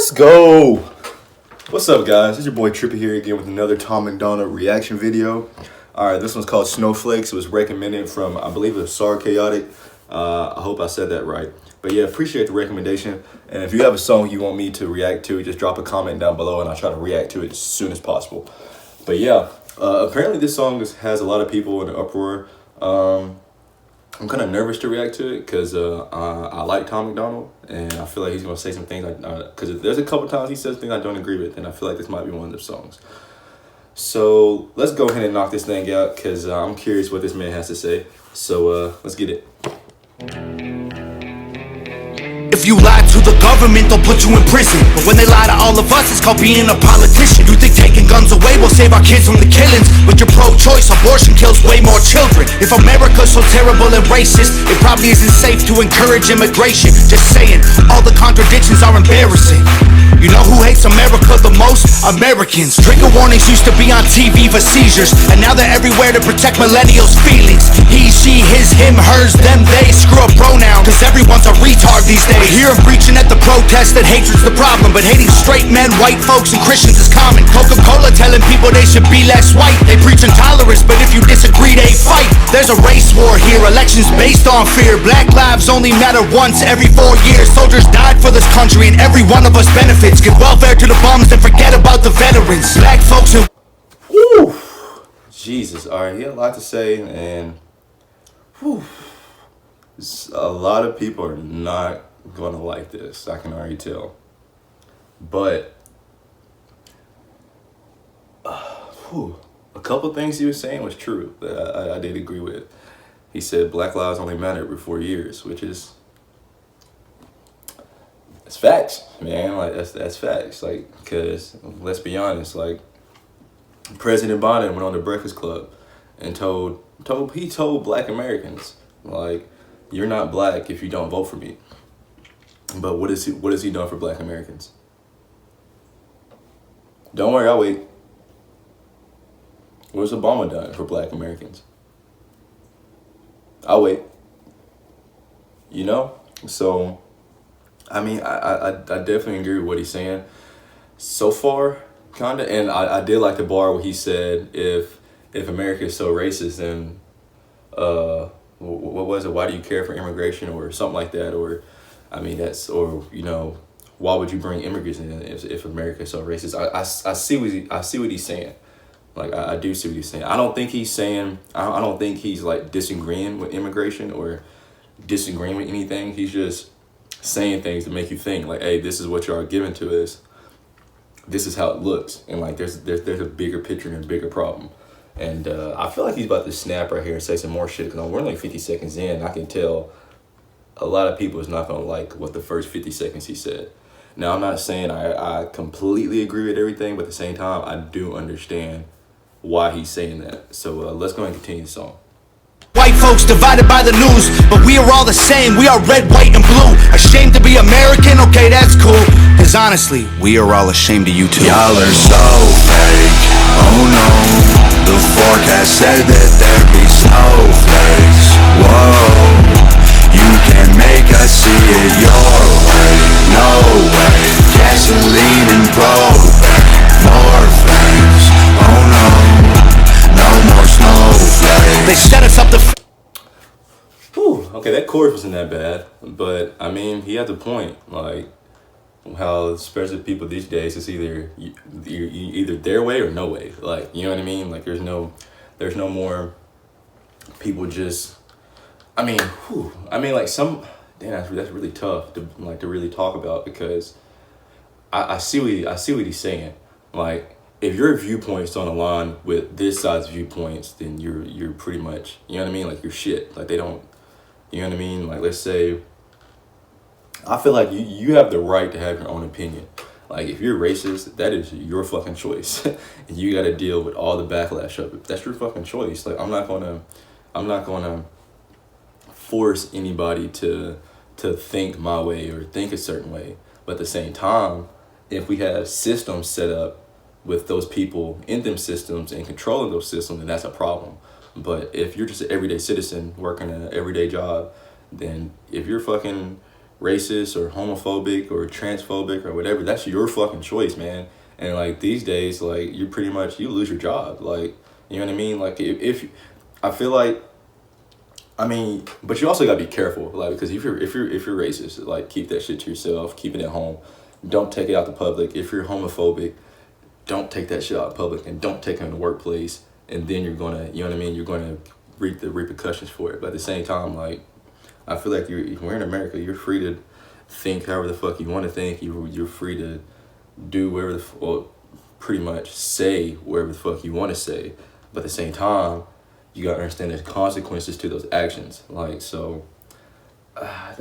Let's go. What's up, guys? It's your boy Trippy here again with another Tom Macdonald reaction video. Alright, this one's called Snowflakes. It was recommended from, I believe it was Sar Chaotic. I hope I said that right. But yeah, appreciate the recommendation. And if you have a song you want me to react to, just drop a comment down below and I'll try to react to it as soon as possible. But yeah, apparently this song has a lot of people in an uproar. I'm kind of nervous to react to it because I like Tom Macdonald and I feel like he's going to say some things because there's a couple times he says things I don't agree with, and I feel like this might be one of those songs. So let's go ahead and knock this thing out because I'm curious what this man has to say. So let's get it. If you lie to the government, they'll put you in prison. But when they lie to all of us, it's called being a politician. You think taking guns away will save our kids from the killings? But your pro-choice abortion kills way more children. If America's so terrible and racist, it probably isn't safe to encourage immigration. Just saying, all the contradictions are embarrassing. You know who hates America the most? Americans. Trigger warnings used to be on TV for seizures, and now they're everywhere to protect millennials' feelings. He, she, his, him, hers, them, they. Screw a pronoun, cause everyone's a retard these days. Hear him preaching at the protest that hatred's the problem, but hating straight men, white folks, and Christians is common. Coca-Cola telling people they should be less white. They preach intolerance, but if you disagree, they fight. There's a race war here, elections based on fear. Black lives only matter once every 4 years. Soldiers died for this country, and every one of us benefits. Give welfare to the bums and forget about the veterans. Black folks who... Whew. Jesus, alright, he had a lot to say, and whew, a lot of people are not gonna like this, I can already tell. But a couple things he was saying was true that I did agree with. He said Black lives only matter every 4 years, which is, it's facts, man. Like that's facts. Like, cause let's be honest, like President Biden went on the Breakfast Club and told Black Americans, like, you're not black if you don't vote for me. But what is he done for Black Americans? Don't worry, I'll wait. What's Obama done for Black Americans? I'll wait. You know? So, I mean, I definitely agree with what he's saying so far, kinda. And I did like the bar where he said, if America is so racist, then what was it? Why do you care for immigration or something like that? Or, I mean, or you know, why would you bring immigrants in if America is so racist? I see what he's saying. Like, I do see what he's saying. I don't think he's saying, I don't think he's like disagreeing with immigration or disagreeing with anything. He's just saying things to make you think, like, hey, this is what y'all are giving to us. This is how it looks. And like, there's a bigger picture and a bigger problem. And I feel like he's about to snap right here and say some more shit, because we're only 50 seconds in. And I can tell a lot of people is not going to like what the first 50 seconds he said. Now, I'm not saying I completely agree with everything, but at the same time, I do understand why he's saying that. So let's go and continue the song. White folks divided by the news, but we are all the same. We are red, white, and blue. Ashamed to be American? Okay, that's cool. Cause honestly, we are all ashamed of you too. Y'all are so fake. Oh no. The forecast said that there'd be snowflakes. Whoa. You can make us see it your way. No way. Gasoline and propane. More flames. Oh no. No more snowflakes. They set us up to... Whew, okay, that chorus wasn't that bad, but I mean, he had the point. Like, how especially people these days, it's either their way or no way. Like, you know what I mean? Like, there's no more people just. I mean, like that's really tough to really talk about, because I see what he's saying. Like, if your viewpoints don't align with this side's viewpoints, then you're pretty much, you know what I mean? Like, you're shit. Like, they don't, you know what I mean? Like, let's say, I feel like you have the right to have your own opinion. Like, if you're racist, that is your fucking choice. And you got to deal with all the backlash of it. That's your fucking choice. Like, I'm not gonna force anybody to think my way or think a certain way. But at the same time, if we have systems set up with those people in them systems and controlling those systems, then that's a problem. But if you're just an everyday citizen working an everyday job, then if you're fucking racist or homophobic or transphobic or whatever, that's your fucking choice, man. And like these days, like you pretty much you lose your job. Like, you know what I mean? Like if I feel like, I mean, but you also gotta be careful, like, because if you're racist, like, keep that shit to yourself, keep it at home, don't take it out to public. If you're homophobic, don't take that shit out in public, and don't take it in the workplace, and then you're gonna, you know what I mean, you're gonna reap the repercussions for it. But at the same time, like, I feel like we're in America, you're free to think however the fuck you want to think. You're free to do whatever well, pretty much say whatever the fuck you want to say. But at the same time, you gotta understand there's consequences to those actions. Like, so I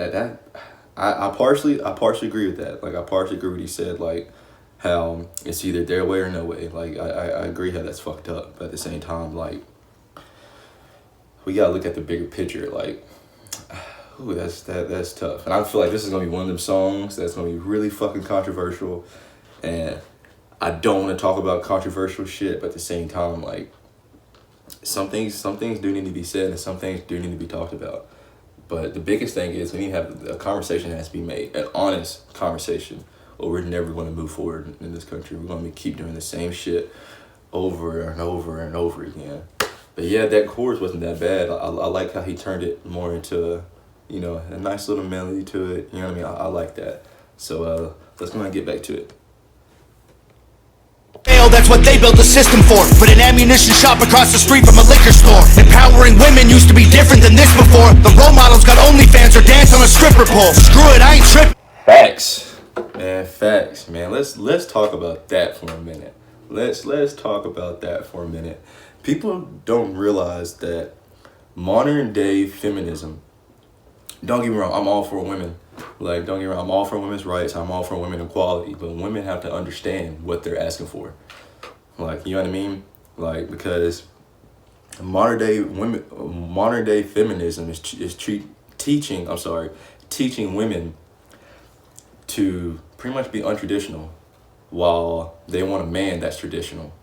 partially agree with that. Like, I partially agree with what he said, like how it's either their way or no way. Like, I agree how that's fucked up. But at the same time, like, we gotta look at the bigger picture. Like, ooh, that's tough. And I feel like this is gonna be one of them songs that's gonna be really fucking controversial. And I don't want to talk about controversial shit, but at the same time, like, some things do need to be said, and some things do need to be talked about. But the biggest thing is we need to have a conversation that has to be made, an honest conversation, or we're never going to move forward in this country. We're going to keep doing the same shit over and over and over again. But yeah, that chorus wasn't that bad. I like how he turned it more into, you know, a nice little melody to it. You know what I mean? I like that. So let's go ahead and get back to it. That's what they built a system for. Put an ammunition shop across the street from a liquor store. Empowering women used to be different than this before. The role models got OnlyFans or dance on a stripper pole. Screw it, I ain't tripping. Facts, man. Let's talk about that for a minute. Let's talk about that for a minute. People don't realize that modern day feminism. Don't get me wrong, I'm all for women. Like, don't get me wrong, I'm all for women's rights, I'm all for women equality, but women have to understand what they're asking for. Like, you know what I mean? Like, because modern day feminism is teaching women to pretty much be untraditional, while they want a man that's traditional.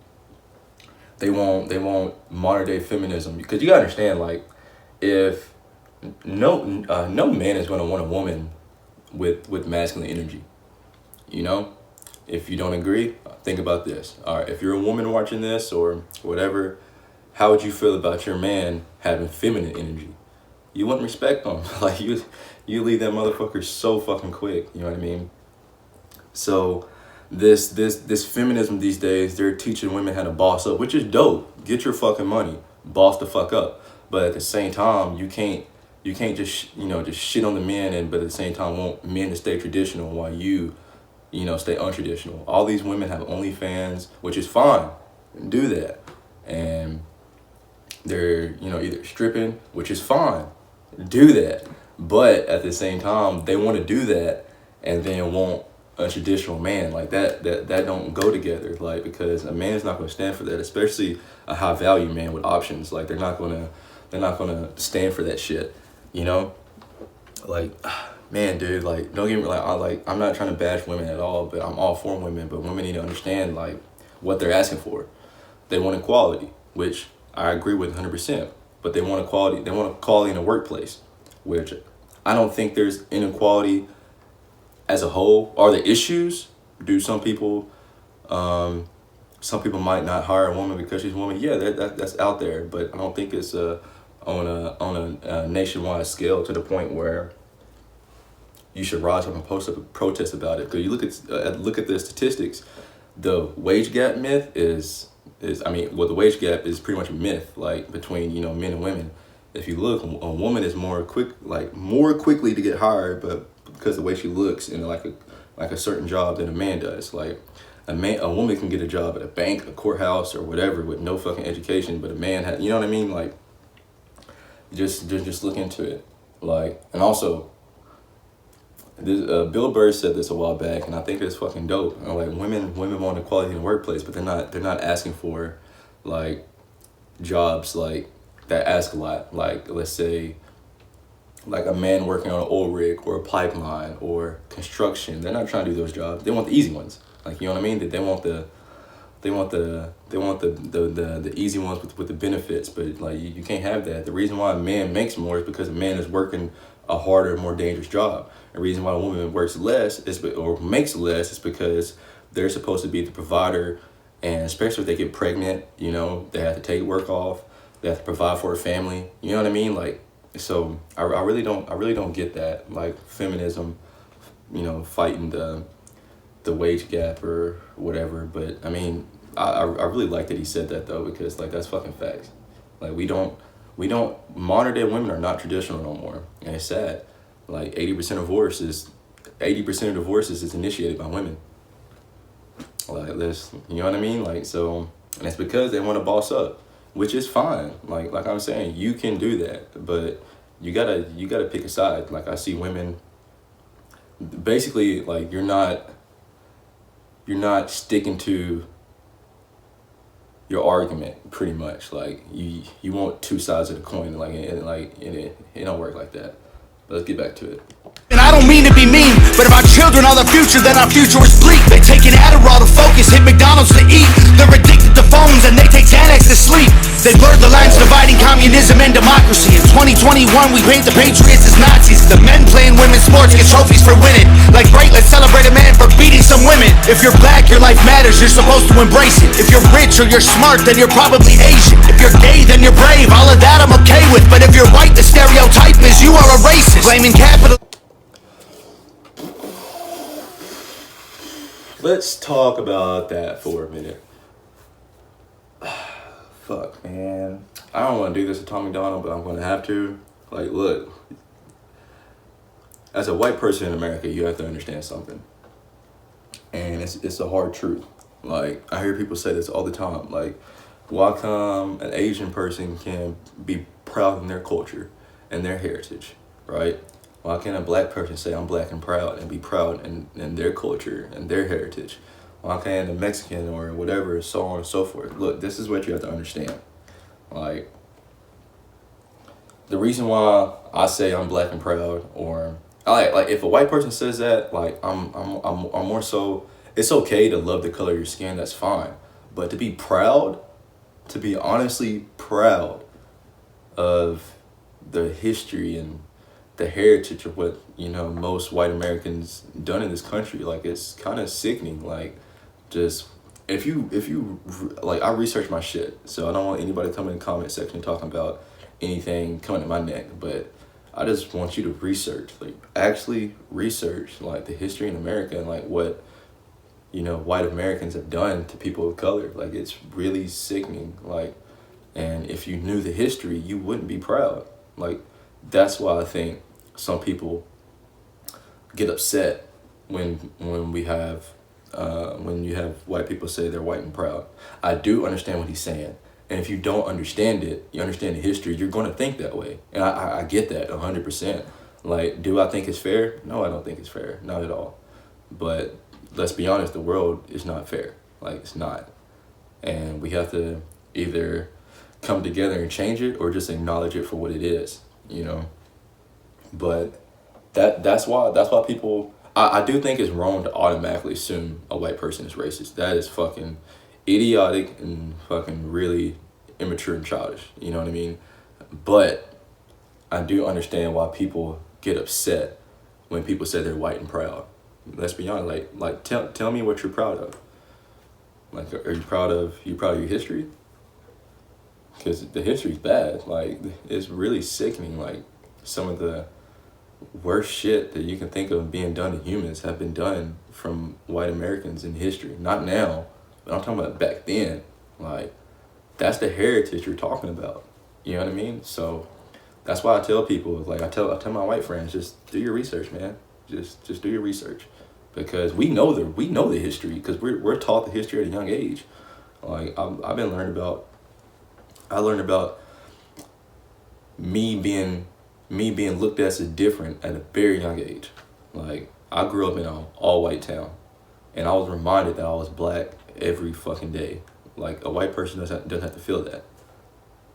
They want modern day feminism, because you gotta understand, like, if no man is gonna want a woman with masculine energy. You know, if you don't agree, think about this. All right, if you're a woman watching this or whatever, how would you feel about your man having feminine energy? You wouldn't respect him. Like, you leave that motherfucker so fucking quick. You know what I mean? So this feminism these days, they're teaching women how to boss up, which is dope. Get your fucking money, boss the fuck up. But at the same time, you can't just just shit on the men, but at the same time want men to stay traditional while you stay untraditional. All these women have OnlyFans, which is fine, do that, and they're either stripping, which is fine, do that. But at the same time, they want to do that and then want a traditional man. Like, that don't go together. Like, because a man is not going to stand for that, especially a high value man with options. Like, they're not gonna stand for that shit. You know, like, man, dude, like, don't get me I'm not trying to bash women at all, but I'm all for women. But women need to understand, like, what they're asking for. They want equality, which I agree with 100%. But they want equality. They want equality in the workplace, which I don't think there's inequality as a whole. Are there issues? Do some people might not hire a woman because she's a woman? Yeah, that's out there, but I don't think it's on a nationwide scale to the point where you should rise up and protest about it. Because you look at the statistics, the wage gap myth the wage gap is pretty much a myth, like, between men and women. If you look, a woman is more quickly to get hired, but because of the way she looks in like a certain job than a man does. Like, a woman can get a job at a bank, a courthouse, or whatever with no fucking education, but a man has, you know what I mean? Like, just look into it. Like, and also, this, Bill Burr said this a while back, and I think it's fucking dope. Like, women want equality in the workplace, but they're not asking for, like, jobs like that ask a lot. Like, let's say, like, a man working on an oil rig or a pipeline or construction. They're not trying to do those jobs. They want the easy ones. Like, you know what I mean? They want the easy ones with the benefits. But, like, you can't have that. The reason why a man makes more is because a man is working a harder, more dangerous job. The reason why a woman works less or makes less is because they're supposed to be the provider, and especially if they get pregnant, you know, they have to take work off, they have to provide for a family. You know what I mean? Like, so I really don't get that, like feminism, you know, fighting the wage gap or whatever. But I mean, I really like that he said that though, because like that's fucking facts. Like we don't modern day women are not traditional no more, and it's sad. Like 80% of divorces is initiated by women. Like this, you know what I mean? Like, so, and it's because they want to boss up, which is fine. Like I'm saying, you can do that, but you gotta pick a side. Like I see women, basically, like you're not sticking to your argument pretty much. Like you want two sides of the coin. Like it don't work like that. But let's get back to it. And I don't mean to be mean, but if our children are the future, then our future is bleak. They take an Adderall to focus, hit McDonald's to eat. They're addicted to phones and they take Xanax to sleep. They blurred the lines dividing communism and democracy. In 2021, we paint the patriots as Nazis. The men playing women's sports get trophies for winning. Like, great, let's celebrate a man for beating some women. If you're black, your life matters, you're supposed to embrace it. If you're rich or you're smart, then you're probably Asian. If you're gay, then you're brave, all of that I'm okay with. But if you're white, the stereotype is you are a racist. Blaming capital. Let's talk about that for a minute. Fuck, man. I don't want to do this to Tommy Donald, but I'm going to have to. Like, look. As a white person in America, you have to understand something. And it's a hard truth. Like, I hear people say this all the time. Like, why come an Asian person can be proud in their culture and their heritage, right? Why can't a black person say I'm black and proud and be proud in their culture and their heritage? Why can't a Mexican or whatever, so on and so forth? Look, this is what you have to understand. Like, the reason why I say I'm black and proud, or like if a white person says that, like I'm more so, it's okay to love the color of your skin, that's fine. But to be proud, to be honestly proud of the history and the heritage of what, you know, most white Americans done in this country, like it's kind of sickening. Like, just if you like, I research my shit, so I don't want anybody coming in the comment section talking about anything coming to my neck, but I just want you to research, like actually research like the history in America and like what, you know, white Americans have done to people of color. Like, it's really sickening. Like, and if you knew the history, you wouldn't be proud. Like, that's why I think some people get upset when you have white people say they're white and proud. I do understand what he's saying, and if you don't understand it, you understand the history, you're going to think that way, and I get that 100%. Like, do I think it's fair? No, I don't think it's fair, not at all. But let's be honest, the world is not fair. Like, it's not, and we have to either come together and change it or just acknowledge it for what it is, you know. But that's why people, I do think it's wrong to automatically assume a white person is racist. That is fucking idiotic and fucking really immature and childish, you know what I mean? But I do understand why people get upset when people say they're white and proud. Let's be honest, like tell me what you're proud of. Like, are you proud of your history? Because the history's bad. Like, it's really sickening. Like, some of the worst shit that you can think of being done to humans have been done from white Americans in history. Not now, but I'm talking about back then. Like, that's the heritage you're talking about. You know what I mean? So that's why I tell people, like I tell my white friends, just do your research, man. Just do your research, because we know the history, because we're taught the history at a young age. Like, I learned about me being looked at as different at a very young age. Like, I grew up in an all-white town, and I was reminded that I was black every fucking day. Like, a white person doesn't have to feel that.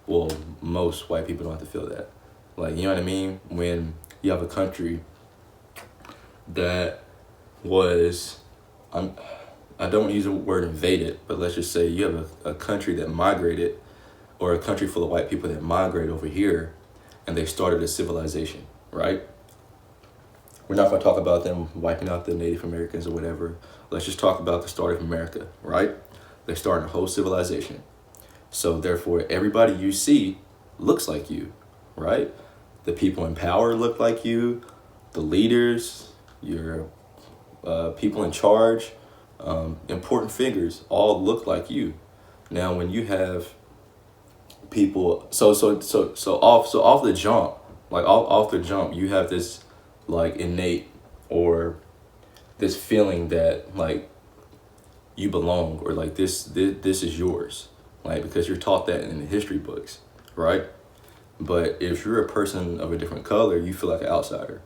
Well, most white people don't have to feel that. Like, you know what I mean? When you have a country that was, I don't use the word invaded, but let's just say you have a country that migrated, or a country full of white people that migrated over here, and they started a civilization, right? We're not going to talk about them wiping out the Native Americans or whatever. Let's just talk about the start of America, right? They're starting a whole civilization. So therefore, everybody you see looks like you, right? The people in power look like you. The leaders, your people in charge, important figures all look like you. Now, when you have people, so off the jump, like off the jump, you have this like innate or this feeling that like you belong, or like this is yours, like because you're taught that in the history books, right? But if you're a person of a different color, you feel like an outsider.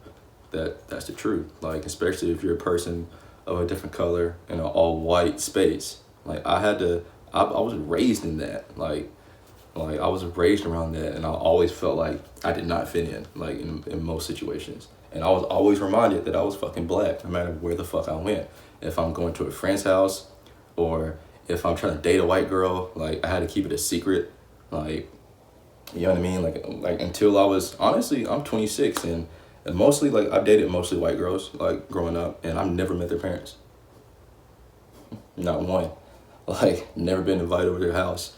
That's the truth. Like, especially if you're a person of a different color in an all white space. Like I was raised in that. Like I was raised around that, and I always felt like I did not fit in, like in most situations. And I was always reminded that I was fucking black, no matter where the fuck I went. If I'm going to a friend's house, or if I'm trying to date a white girl, like I had to keep it a secret. Like, you know what I mean? Like until I was, honestly, I'm 26, and mostly, like, I dated mostly white girls, like, growing up, and I've never met their parents. Not one. Like, never been invited over to their house.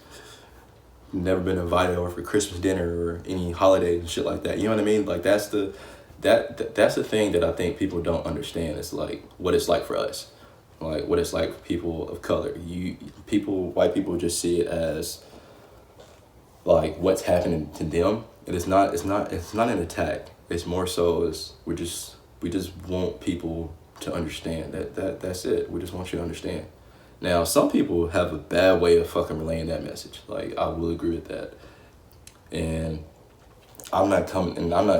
Never been invited over for Christmas dinner or any holidays and shit like that. You know what I mean? Like, that's the thing that I think people don't understand. It's like what it's like for us, like what it's like for people of color. White people just see it as like what's happening to them. And it's not an attack. It's more so as we just want people to understand that's it. We just want you to understand. Now, some people have a bad way of fucking relaying that message. Like, I will agree with that. And I'm not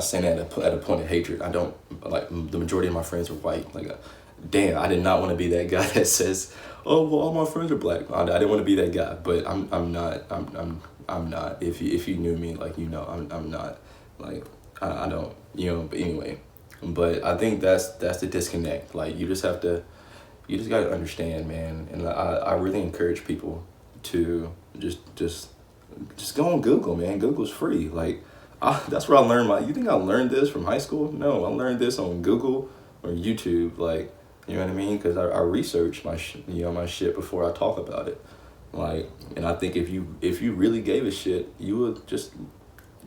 saying that at a point of hatred. I don't, like, the majority of my friends are white. Like, damn, I did not want to be that guy that says, oh, well, all my friends are black. I didn't want to be that guy, but I'm not. If you knew me, like, you know, I'm not. Like, I don't, you know, but anyway. But I think that's the disconnect. Like, you just got to understand, man. And I really encourage people to just go on Google, man. Google's free. Like, that's where I learned you think I learned this from high school? No, I learned this on Google or YouTube. Like, you know what I mean? Because I research my shit before I talk about it. Like, and I think if you really gave a shit, you would just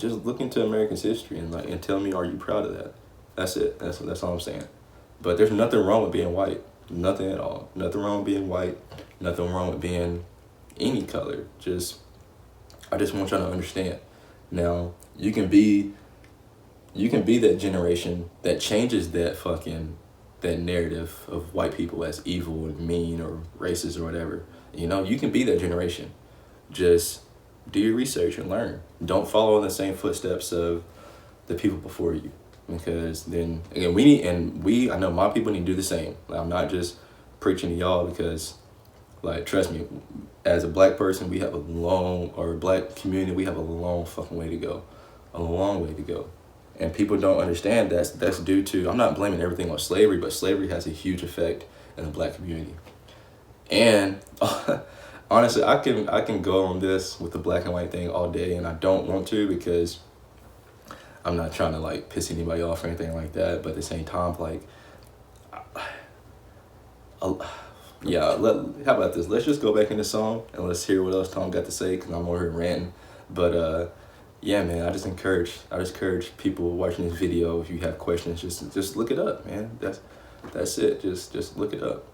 look into America's history and tell me, are you proud of that? That's it. That's all I'm saying. But there's nothing wrong with being white. Nothing at all. Nothing wrong with being white. Nothing wrong with being any color. I just want y'all to understand. Now, you can be that generation that changes that narrative of white people as evil and mean or racist or whatever. You know, you can be that generation. Just do your research and learn. Don't follow in the same footsteps of the people before you. Because then again, I know my people need to do the same. Like, I'm not just preaching to y'all because, like, trust me, as a black person, black community, we have a long fucking way to go. A long way to go. And people don't understand that's due to, I'm not blaming everything on slavery, but slavery has a huge effect in the black community. And honestly, I can go on this with the black and white thing all day, and I don't want to because I'm not trying to, like, piss anybody off or anything like that. But at the same time, like, how about this? Let's just go back in the song and let's hear what else Tom got to say, because I'm over here ranting. But yeah, man, I just encourage people watching this video, if you have questions, just look it up, man. That's it. Just look it up.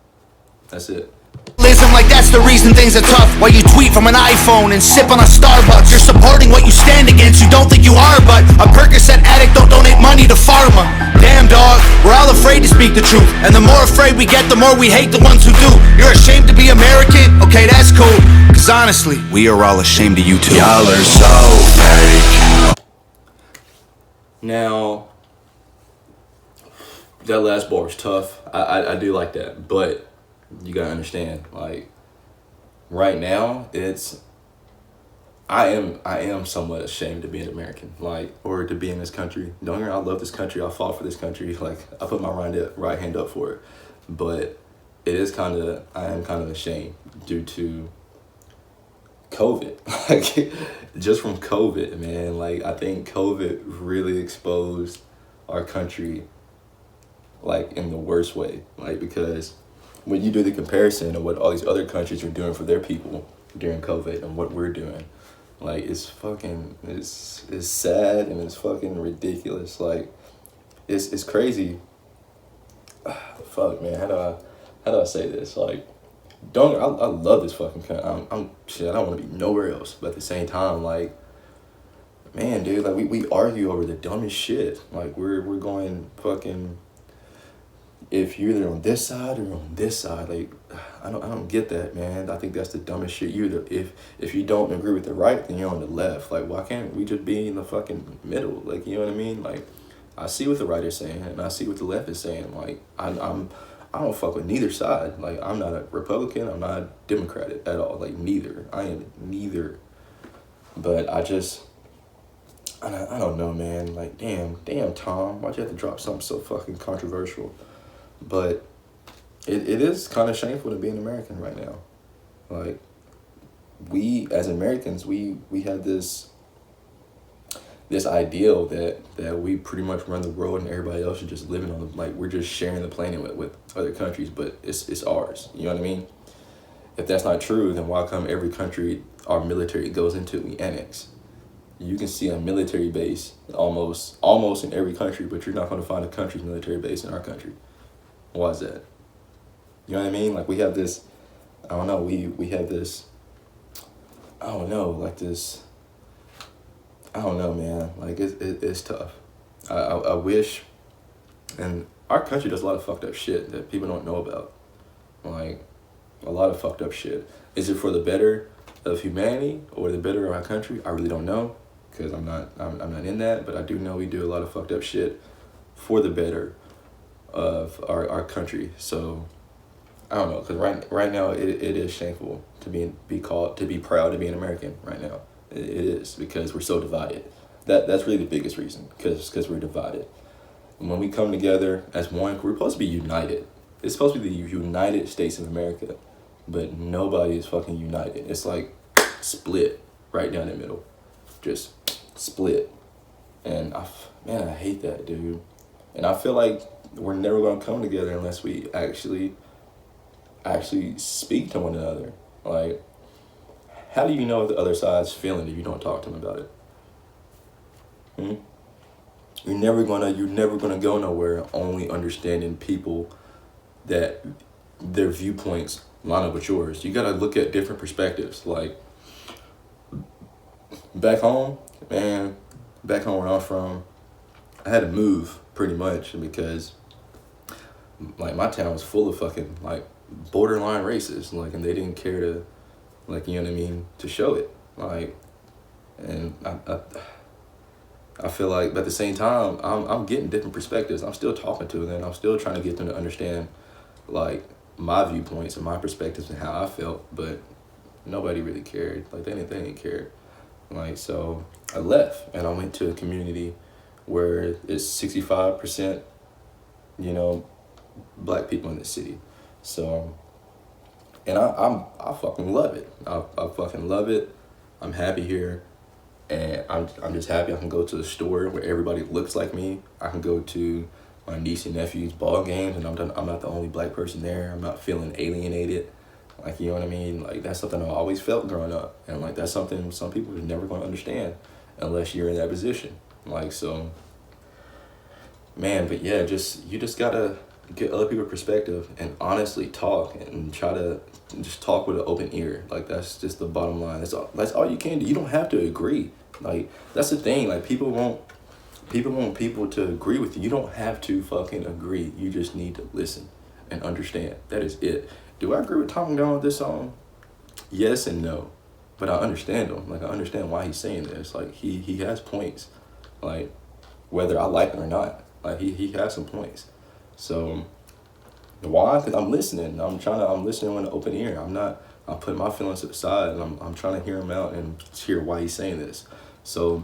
That's it. Listen, like that's the reason things are tough. While you tweet from an iPhone and sip on a Starbucks, you're supporting what you stand against. You don't think you are, but a Percocet addict don't donate money to pharma. Damn, dog, we're all afraid to speak the truth, and the more afraid we get, the more we hate the ones who do. You're ashamed to be American? Okay, that's cool, cause honestly, we are all ashamed of you too. Y'all are so fake. Now, that last bar is tough. I do like that, but you gotta understand, like, right now, I am somewhat ashamed to be an American, like, or to be in this country. Don't get me wrong, I love this country. I fought for this country. Like, I put my right hand up for it. But I am kind of ashamed due to COVID. Like, just from COVID, man. Like, I think COVID really exposed our country like in the worst way, like because when you do the comparison of what all these other countries are doing for their people during COVID and what we're doing, like it's sad and it's fucking ridiculous. Like it's crazy. Fuck, man, how do I say this? Like, I love this fucking country. I'm shit. I don't want to be nowhere else. But at the same time, like, man, dude, like we argue over the dumbest shit. Like we're going fucking. If you're either on this side or on this side, like I don't get that, man. I think that's the dumbest shit. If you don't agree with the right, then you're on the left. Like, why can't we just be in the fucking middle? Like, you know what I mean? Like, I see what the right is saying and I see what the left is saying. Like, I don't fuck with neither side. Like, I'm not a Republican. I'm not a Democrat at all. Like, neither. I am neither. But I don't know, man. Like, damn, Tom. Why'd you have to drop something so fucking controversial? But it is kind of shameful to be an American right now. Like, we as Americans, we have this ideal that we pretty much run the world and everybody else is just living on the, like, we're just sharing the planet with other countries, but it's ours. You know what I mean? If that's not true, then why come every country our military goes into, we annex? You can see a military base almost in every country, but you're not going to find a country's military base in our country. Why is that? You know what I mean? Like, we have this, I don't know, we have this, I don't know, like this, I don't know, man. Like, it's tough. I wish, and our country does a lot of fucked up shit that people don't know about. Like, a lot of fucked up shit. Is it for the better of humanity or the better of our country? I really don't know, because I'm not in that, but I do know we do a lot of fucked up shit for the better of our country. So I don't know, because right now it is shameful to be proud to be an American right now. It is, because we're so divided. That's really the biggest reason, because we're divided. And when we come together as one, we're supposed to be united. It's supposed to be the United States of America, but nobody is fucking united. It's like split right down the middle, just split. And I hate that, dude. And I feel like we're never gonna come together unless we actually speak to one another. Like, how do you know what the other side's feeling if you don't talk to them about it? You're never gonna go nowhere only understanding people that their viewpoints line up with yours. You gotta look at different perspectives. Like, back home where I'm from, I had to move pretty much because, like, my town was full of fucking, like, borderline racists, like, and they didn't care to, like, you know what I mean, to show it. Like, and I feel like, but at the same time, I'm getting different perspectives. I'm still talking to them. I'm still trying to get them to understand, like, my viewpoints and my perspectives and how I felt, but nobody really cared. Like, they didn't care. Like, so I left and I went to a community where it's 65%, you know, black people in the city. So, and I fucking love it. I fucking love it. I'm happy here. And I'm just happy I can go to the store where everybody looks like me. I can go to my niece and nephew's ball games, and I'm not the only black person there. I'm not feeling alienated. Like, you know what I mean? Like, that's something I always felt growing up. And, like, that's something some people are never going to understand unless you're in that position. Like, so, man, but yeah, you just got to get other people's perspective and honestly talk and try to just talk with an open ear. Like, that's just the bottom line. That's all you can do. You don't have to agree. Like, that's the thing. Like, people want people to agree with you. You don't have to fucking agree. You just need to listen and understand. That is it. Do I agree with Tom Macdonald with this song? Yes and no. But I understand him. Like, I understand why he's saying this. Like, he has points. Like, whether I like it or not. Like, he has some points. So, why? Because I'm listening. I'm listening with an open ear. I'm putting my feelings to the side, and I'm trying to hear him out and hear why he's saying this. So,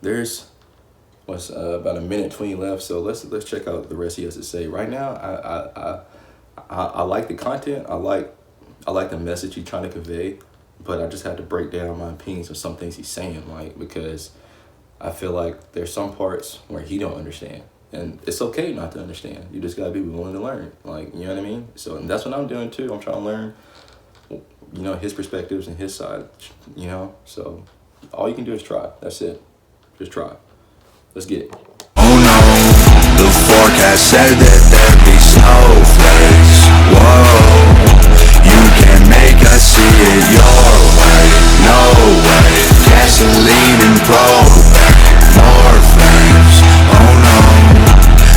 there's about a minute 20 left. So let's check out the rest he has to say. Right now, I like the content. I like the message he's trying to convey, but I just had to break down my opinions of some things he's saying, like, because I feel like there's some parts where he don't understand. And it's okay not to understand. You just gotta be willing to learn. Like, you know what I mean? So, and that's what I'm doing too. I'm trying to learn, you know, his perspectives and his side, you know? So all you can do is try. That's it. Just try. Let's get it. Oh no, the forecast said that there'd be snowflakes. Whoa, you can make us see it your way. No way, gasoline and propane, more flames. Oh no,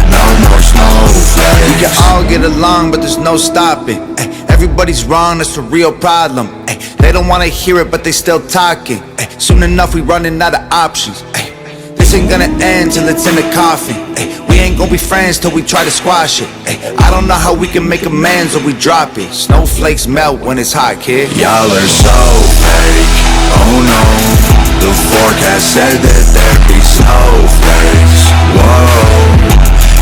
no more snowflakes. We can all get along, but there's no stopping. Ay, everybody's wrong, that's the real problem. Ay, they don't wanna hear it, but they still talking. Ay, soon enough, we running out of options. Ay, this ain't gonna end till it's in the coffin. Ay, we ain't gonna be friends till we try to squash it. Ay, I don't know how we can make amends or we drop it. Snowflakes melt when it's hot, kid. Y'all are so fake. Oh no, the forecast said that there'd be snowflakes. Whoa,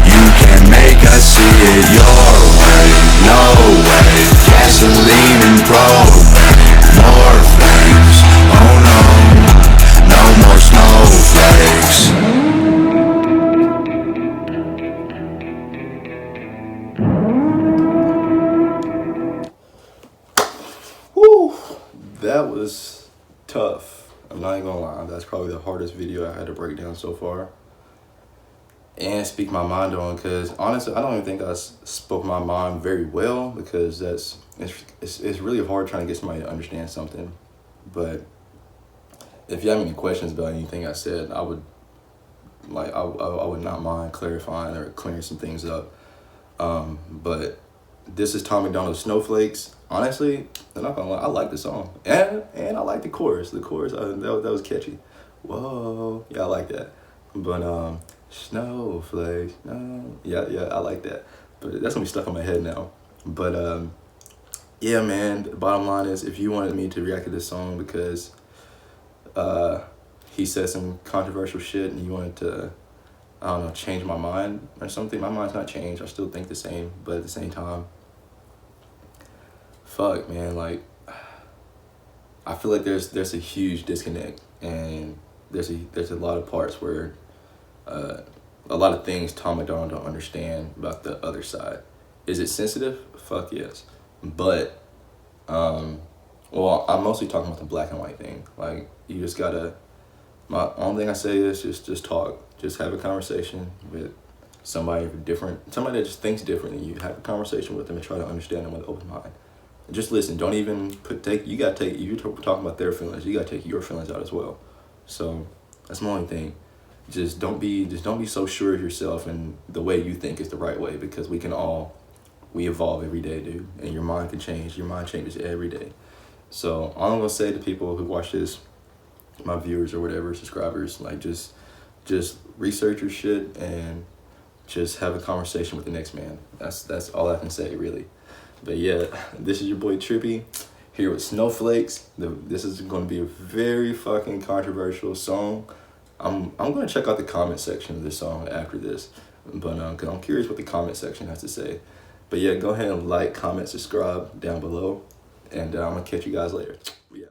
you can make us see it your way. No way, gasoline and propane, more flames. Oh no, no more snowflakes. Woo! That was tough. I'm not even gonna lie. That's probably the hardest video I had to break down so far and speak my mind on, because honestly I don't even think I spoke my mind very well, because it's really hard trying to get somebody to understand something. But if you have any questions about anything I said, I would not mind clarifying or clearing some things up. But this is Tom Macdonald's Snowflakes. Honestly, I'm not gonna lie, I like the song, and I like the chorus. The chorus that was catchy. Whoa, yeah, I like that. But snowflakes, no, yeah, I like that. But that's gonna be stuck in my head now. But yeah, man. The bottom line is, if you wanted me to react to this song because he said some controversial shit and you wanted to, I don't know, change my mind or something, my mind's not changed. I still think the same, but at the same time, fuck, man, like, I feel like there's a huge disconnect, and there's a lot of parts where a lot of things Tom Macdonald don't understand about the other side. Is it sensitive? Fuck yes. But well, I'm mostly talking about the black and white thing. Like, you just gotta, my only thing I say is just talk. Just have a conversation with somebody different, somebody that just thinks different than you. Have a conversation with them and try to understand them with an open mind. Just listen. Don't even you gotta take, if you're talking about their feelings, you gotta take your feelings out as well. So that's my only thing. Just don't be so sure of yourself and the way you think is the right way, because we evolve every day, dude. And your mind can change. Your mind changes every day. So all I'm gonna say to people who watch this, my viewers or whatever, subscribers, like, just research your shit and just have a conversation with the next man. That's all I can say, really. But yeah, this is your boy Trippy here with Snowflakes. This is going to be a very fucking controversial song. I'm going to check out the comment section of this song after this, but because I'm curious what the comment section has to say. But yeah, go ahead and like, comment, subscribe down below, and I'm going to catch you guys later. Yeah.